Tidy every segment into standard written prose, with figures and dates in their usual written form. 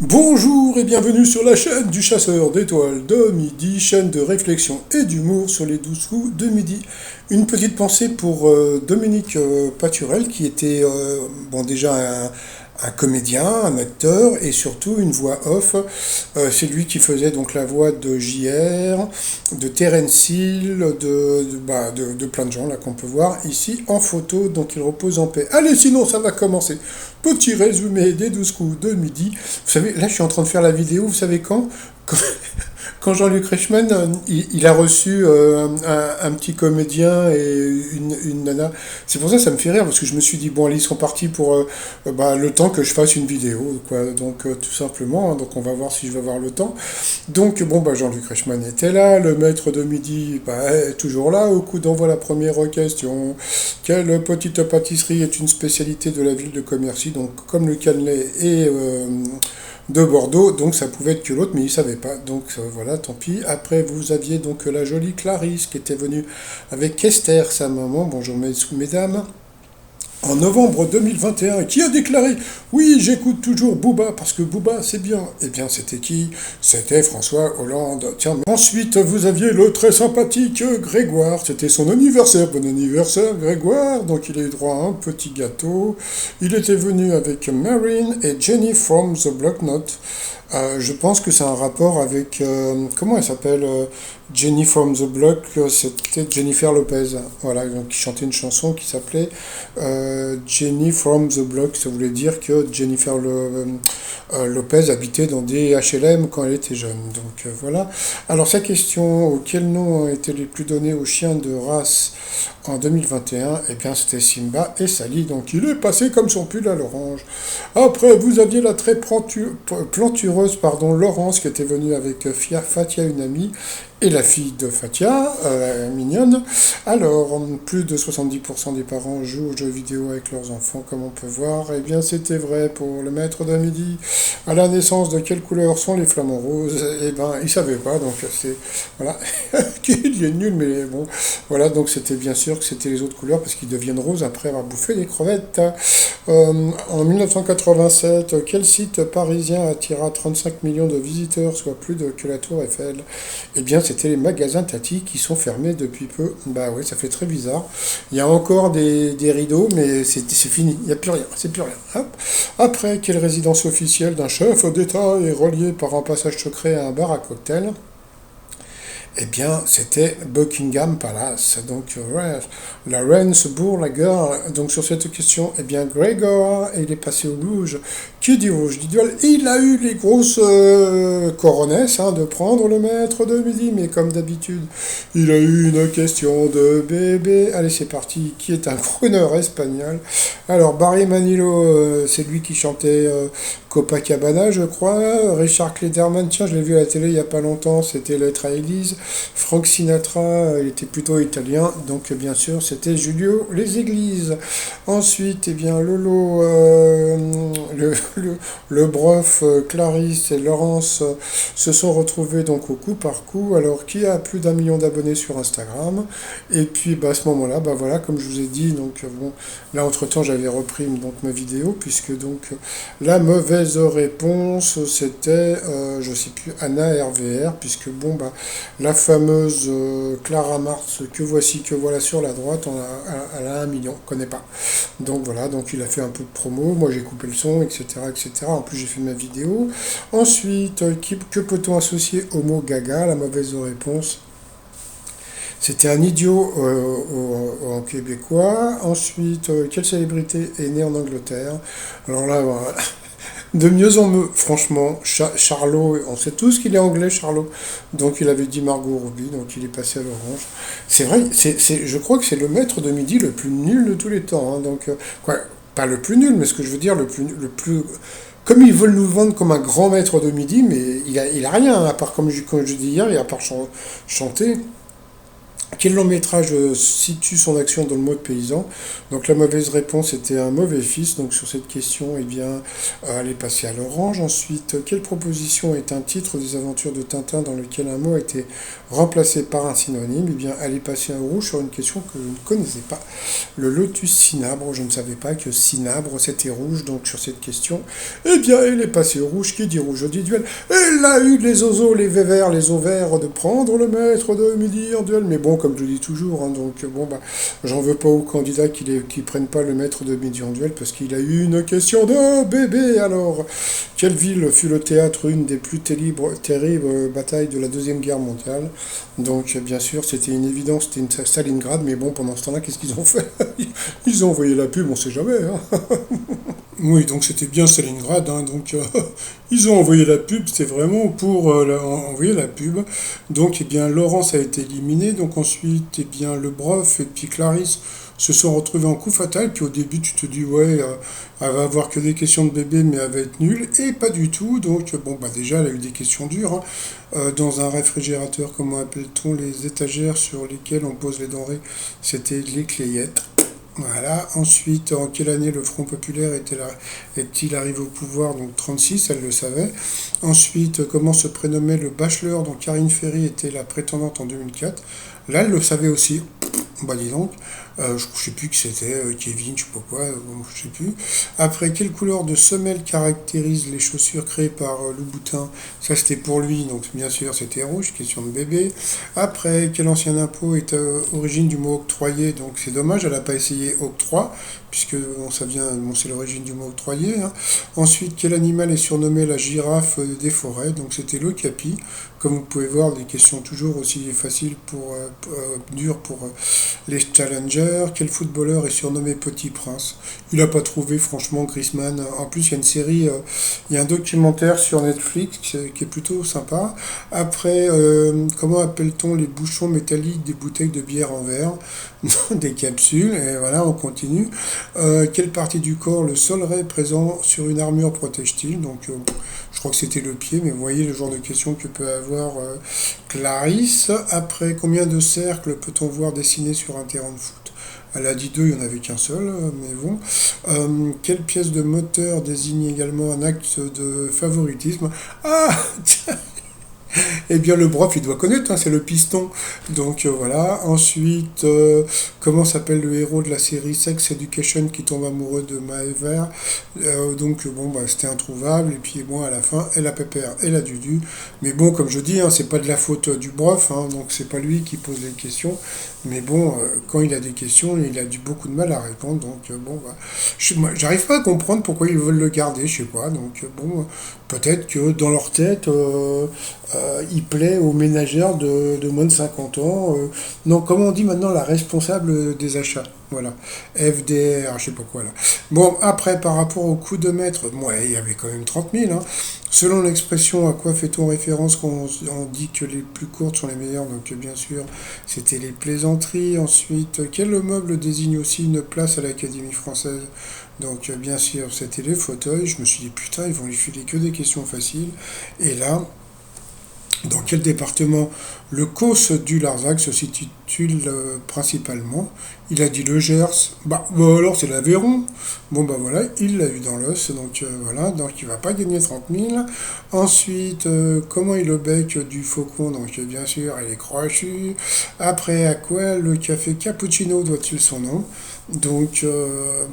Bonjour et bienvenue sur la chaîne du chasseur d'étoiles de midi, chaîne de réflexion et d'humour sur les 12 coups de midi. Une petite pensée pour Dominique Paturel qui était déjà un comédien, un acteur et surtout une voix off. C'est lui qui faisait donc la voix de JR, de Terence Hill, de plein de gens là qu'on peut voir ici en photo, donc il repose en paix. Allez, sinon ça va commencer. Petit résumé des 12 coups de midi. Vous savez, là je suis en train de faire la vidéo, vous savez quand, quand Jean-Luc Reichmann, il a reçu un petit comédien et une nana. C'est pour ça que ça me fait rire, parce que je me suis dit, bon, allez, ils sont partis pour le temps que je fasse une vidéo, quoi. Donc, tout simplement, hein, donc on va voir si je vais avoir le temps. Donc, bon, Jean-Luc Reichmann était là, le maître de midi est toujours là, au coup d'envoi la première question. Quelle petite pâtisserie est une spécialité de la ville de Commercy, donc comme le cannelé et de Bordeaux, donc ça pouvait être que l'autre, mais il savait pas. Donc voilà, tant pis. Après, vous aviez donc la jolie Clarisse qui était venue avec Esther, sa maman. Bonjour mesdames. En novembre 2021, qui a déclaré oui, j'écoute toujours Booba parce que Booba c'est bien. Eh bien, c'était qui? C'était François Hollande. Tiens, mais ensuite, vous aviez le très sympathique Grégoire. C'était son anniversaire. Bon anniversaire, Grégoire. Donc, il a eu droit à un petit gâteau. Il était venu avec Marine et Jenny from the Block Note. Je pense que c'est un rapport avec comment elle s'appelle Jenny from the Block, c'était Jennifer Lopez, voilà, donc qui chantait une chanson qui s'appelait Jenny from the Block. Ça voulait dire que Lopez habitait dans des HLM quand elle était jeune. Donc voilà. Alors sa question, quel nom ont été les plus donnés aux chiens de race en 2021? Eh bien c'était Simba et Sally, donc il est passé comme son pull à l'orange. Après, vous aviez la très plantureuse Laurence qui était venue avec Fatia, une amie, et la fille de Fatia, mignonne. Alors, plus de 70% des parents jouent aux jeux vidéo avec leurs enfants, comme on peut voir. Eh bien, c'était vrai pour le maître de midi. À la naissance, de quelle couleur sont les flamants roses? Eh bien, il savait pas, donc c'est... Voilà. Il est nul, mais bon. Voilà, donc c'était bien sûr que c'était les autres couleurs, parce qu'ils deviennent roses après avoir bouffé des crevettes. En 1987, quel site parisien attira 35 millions de visiteurs, soit plus que la Tour Eiffel? Eh bien, c'était les magasins Tati qui sont fermés depuis peu. Bah oui, ça fait très bizarre. Il y a encore des rideaux, mais c'est fini. Il n'y a plus rien. C'est plus rien. Hop. Après, quelle résidence officielle d'un chef d'État est reliée par un passage secret à un bar à cocktail? Eh bien, c'était Buckingham Palace. Donc, la reine se bourre la gueule. Donc, sur cette question, eh bien, Gregor, il est passé au rouge. Qui dit rouge dit duel. Il a eu les grosses coronesses de prendre le maître de midi, mais comme d'habitude, il a eu une question de bébé. Allez, c'est parti. Qui est un crooner espagnol? Alors, Barry Manilow, c'est lui qui chantait Copacabana, je crois. Richard Klederman, tiens, je l'ai vu à la télé il n'y a pas longtemps, c'était Lettre à Élise. Frank Sinatra, il était plutôt italien, donc bien sûr, c'était Julio Les Églises. Ensuite, eh bien, Lolo, le Brof, Clarisse et Laurence se sont retrouvés donc au coup par coup. Alors, qui a plus d'un million d'abonnés sur Instagram? Et puis, à ce moment-là, voilà, comme je vous ai dit, donc bon, là, entre-temps, j'avais repris donc ma vidéo, puisque donc la mauvaise réponse, c'était, je sais plus, Anna RVR, puisque la fameuse Clara Marx, que voilà sur la droite, elle a 1 million, on connaît pas. Donc voilà, donc il a fait un peu de promo, moi j'ai coupé le son, etc., etc. En plus j'ai fait ma vidéo. Ensuite, que peut-on associer au mot gaga? La mauvaise réponse, c'était un idiot en québécois. Ensuite, quelle célébrité est née en Angleterre? Alors là, voilà. De mieux en mieux, franchement, Charlot, on sait tous qu'il est anglais, Charlot. Donc il avait dit Margot Robbie, donc il est passé à l'orange. C'est vrai, je crois que c'est le maître de midi le plus nul de tous les temps. Donc, quoi, pas le plus nul, mais ce que je veux dire, le plus. Comme ils veulent nous vendre comme un grand maître de midi, mais il a rien, à part, comme je dis hier, et à part chanter. Quel long métrage situe son action dans le mode paysan? Donc la mauvaise réponse était un mauvais fils. Donc sur cette question, eh bien, elle est passée à l'orange. Ensuite, quelle proposition est un titre des aventures de Tintin dans lequel un mot a été remplacé par un synonyme? Eh bien, elle est passée au rouge sur une question que je ne connaissais pas. Le lotus cinabre, je ne savais pas que cinabre c'était rouge. Donc sur cette question, eh bien, elle est passée au rouge. Qui dit rouge dit duel. Elle a eu les oiseaux, les vévères, les ovaires de prendre le maître de midi en duel. Mais bon, comme je le dis toujours, hein, donc bon, bah, j'en veux pas aux candidats qui prennent pas le maître de midi en duel parce qu'il a eu une question de bébé. Alors, quelle ville fut le théâtre, une des plus terribles batailles de la Deuxième Guerre mondiale? Donc, bien sûr, c'était une évidence, c'était une Stalingrad, mais bon, pendant ce temps-là, qu'est-ce qu'ils ont fait? Ils ont envoyé la pub, on sait jamais, hein. Oui, donc c'était bien Stalingrad, hein, donc ils ont envoyé la pub, c'était vraiment pour envoyer la pub. Donc, eh bien, Laurence a été éliminée, donc ensuite, eh bien, le Brof et puis Clarisse se sont retrouvés en coup fatal, puis au début, tu te dis, ouais, elle va avoir que des questions de bébé, mais elle va être nulle, et pas du tout, donc, bon, bah déjà, elle a eu des questions dures, hein. Dans un réfrigérateur, comment appelle-t-on les étagères sur lesquelles on pose les denrées? C'était les clayettes. Voilà. Ensuite, en quelle année le Front populaire est-il arrivé au pouvoir? Donc 36, elle le savait. Ensuite, comment se prénommait le bachelor dont Karine Ferry était la prétendante en 2004? Là, elle le savait aussi. Bah dis donc, je ne sais plus qui c'était, Kevin, je sais pas quoi, bon, je sais plus. Après, quelle couleur de semelle caractérise les chaussures créées par Louboutin? Ça c'était pour lui, donc bien sûr c'était rouge, question de bébé. Après, quel ancien impôt est origine du mot octroyer? Donc c'est dommage, elle n'a pas essayé octroi, puisque bon, ça vient, bon, c'est l'origine du mot octroyer, hein. Ensuite, quel animal est surnommé la girafe des forêts? Donc c'était le capi. Comme vous pouvez voir, des questions toujours aussi faciles dures pour les challengers. Quel footballeur est surnommé Petit Prince? Il n'a pas trouvé, franchement, Griezmann. En plus, il y a une série, il y a un documentaire sur Netflix qui est plutôt sympa. Après, comment appelle-t-on les bouchons métalliques des bouteilles de bière en verre? Des capsules, et voilà, on continue. Quelle partie du corps le solerait présent sur une armure protège-t-il? Donc, je crois que c'était le pied, mais vous voyez le genre de questions que peut avoir Clarisse. Après, combien de cercles peut-on voir dessinés sur un terrain de foot? Elle a dit deux, il n'y en avait qu'un seul, mais bon. Quelle pièce de moteur désigne également un acte de favoritisme? Ah, eh bien, le prof, il doit connaître, hein, c'est le piston. Donc voilà. Ensuite, comment s'appelle le héros de la série Sex Education qui tombe amoureux de Maëver? Donc bon, bah, c'était introuvable. Et puis bon, à la fin, elle a Pépère, elle a Dudu. Mais bon, comme je dis, hein, c'est pas de la faute du prof, hein, donc c'est pas lui qui pose les questions. Mais bon, quand il a des questions, il a du beaucoup de mal à répondre. Donc bon, bah, moi, j'arrive pas à comprendre pourquoi ils veulent le garder, je sais pas. Donc bon, peut-être que dans leur tête, il plaît aux ménagères de moins de 50 ans. Non, comment on dit maintenant la responsable des achats? Voilà. FDR, je sais pas quoi là. Bon, après, par rapport au coût de mètre, bon, ouais, il y avait quand même 30 000, hein. Selon l'expression, à quoi fait-on référence quand on dit que les plus courtes sont les meilleures? Donc, bien sûr, c'était les plaisanteries. Ensuite, quel meuble désigne aussi une place à l'Académie française? Donc, bien sûr, c'était les fauteuils. Je me suis dit, putain, ils vont lui filer que des questions faciles. Et là, dans quel département le COS du Larzac se situe principalement? Il a dit le Gers. Bah alors c'est l'Aveyron. Bon bah voilà, il l'a eu dans l'os, donc voilà, donc il va pas gagner 30 000. Ensuite, comment est le bec du faucon? Donc bien sûr, il est crochu. Après, à quoi le café cappuccino doit-il son nom? Donc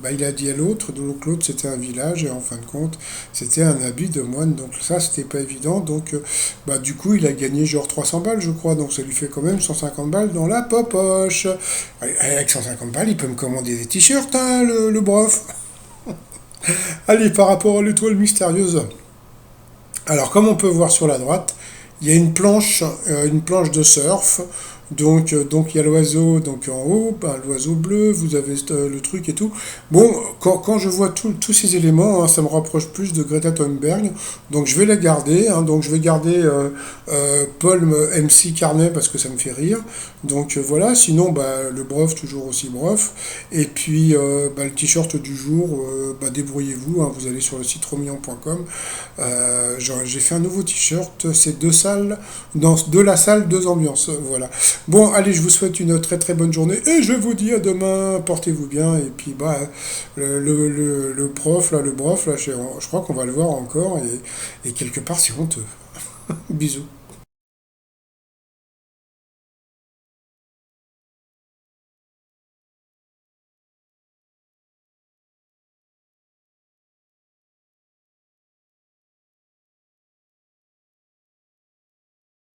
bah, il a dit à l'autre, donc l'autre c'était un village, et en fin de compte, c'était un habit de moine, donc ça c'était pas évident, donc bah du coup il a gagné genre 300 balles je crois, donc ça lui fait quand même 150 balles dans la poche. Avec 150 balles, il peut me commander des t-shirts, hein, le brof. Allez, par rapport à l'étoile mystérieuse. Alors, comme on peut voir sur la droite, il y a une planche de surf. Donc il y a l'oiseau donc en haut, ben, l'oiseau bleu, vous avez le truc et tout. Bon, quand je vois tous ces éléments, hein, ça me rapproche plus de Greta Thunberg. Donc je vais la garder. Hein, donc je vais garder Paul MC Carnet parce que ça me fait rire. Donc voilà. Sinon, bah, le brof toujours aussi brof. Et puis bah, le t-shirt du jour, bah, débrouillez-vous. Hein, vous allez sur le site romillon.com. J'ai fait un nouveau t-shirt. C'est deux salles, dans de la salle, deux ambiances. Voilà. Bon, allez, je vous souhaite une très très bonne journée et je vous dis à demain. Portez-vous bien. Et puis, bah, le prof, là, le prof, là, je crois qu'on va le voir encore et quelque part, c'est honteux. Bisous.